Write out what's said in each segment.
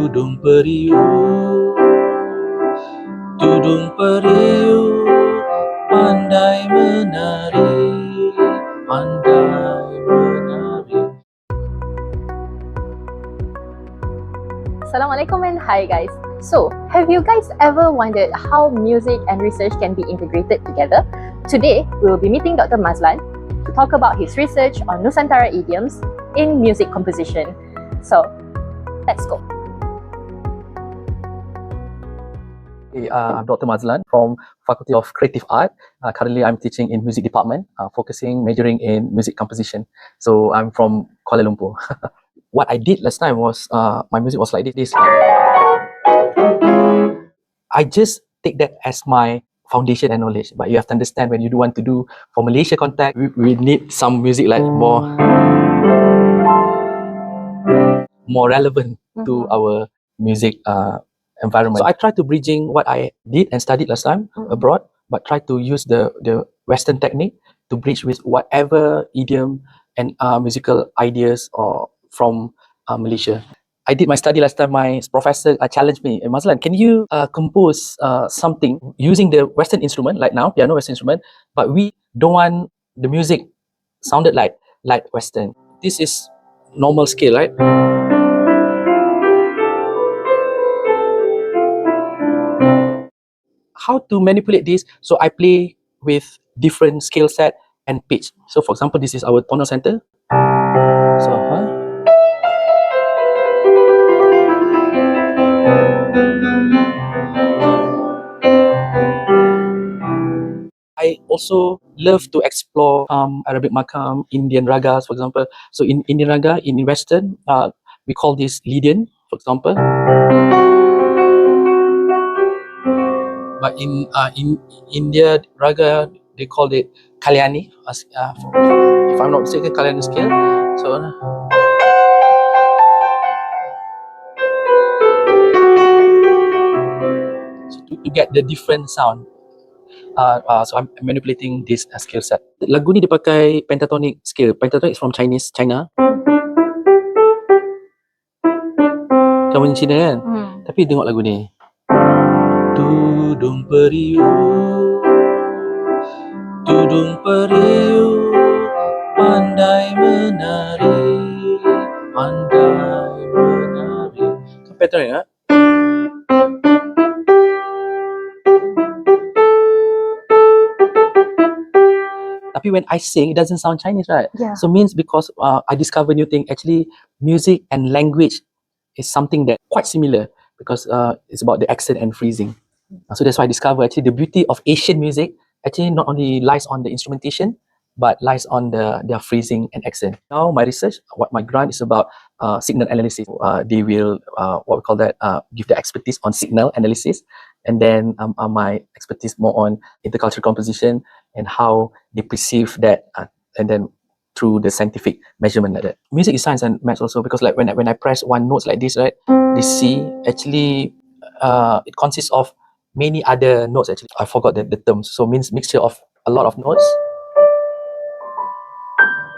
Tudung Periuk, Tudung Periuk, pandai menari, pandai menari. Assalamualaikum and hi guys. So, have you guys ever wondered how music and research can be integrated together? Today, we will be meeting Dr. Marzelan to talk about his research on Nusantara idioms in music composition. So, let's go. I'm Dr. Marzelan from Faculty of Creative Art. Currently, I'm teaching in music department, majoring in music composition. So I'm from Kuala Lumpur. What I did last time was, my music was like this. I just take that as my foundation and knowledge. But you have to understand, when you do want to do for Malaysia context, we need some music like more relevant to our music environment. So I try to bridging what I did and studied last time abroad, but try to use the Western technique to bridge with whatever idiom and musical ideas or from Malaysia. I did my study last time. My professor challenged me, Marzelan, can you compose something using the Western instrument, like now, piano Western instrument, but we don't want the music sounded like Western. This is normal scale, right? How to manipulate this? So I play with different scale set and pitch. So for example, this is our tonal center. So I also love to explore Arabic makam, Indian ragas, for example. So in Indian raga, in Western, we call this Lydian, for example. But in India raga, they call it Kalyani, if I'm not mistaken, Kalyani scale. So to get the different sound. So I'm manipulating this skill set. Lagu ni dia pakai pentatonic scale. Pentatonic is from China. Kamu Cina kan? Tapi tengok lagu ni. Tudung Periuk, Tudung Periuk, pandai menari, pandai menari. Kan pentatonic kan? Tapi when I sing, it doesn't sound Chinese, right? Yeah. So means because I discover new thing. Actually, music and language is something that quite similar, because it's about the accent and phrasing. So that's why I discover actually the beauty of Asian music actually not only lies on the instrumentation, but lies on their phrasing and accent. Now my research, what my grant is about signal analysis. They will what we call that give the expertise on signal analysis, and then my expertise more on intercultural composition and how they perceive that, and then through the scientific measurement like that. Music is science and maths also, because like when I press one note like this, right, this C actually it consists of many other notes. Actually, I forgot the terms. So means mixture of a lot of notes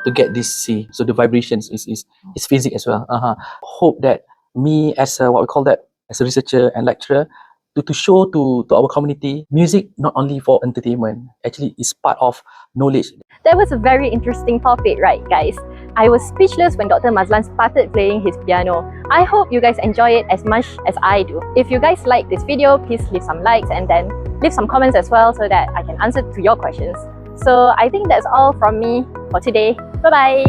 to get this C. So the vibrations is physics as well. Hope that me as a, what we call that, as a researcher and lecturer, to show to our community, music not only for entertainment, actually is part of knowledge. That was a very interesting topic, right guys? I was speechless when Dr. Marzelan started playing his piano. I hope you guys enjoy it as much as I do. If you guys like this video, please leave some likes and then leave some comments as well, so that I can answer to your questions. So I think that's all from me for today. Bye bye!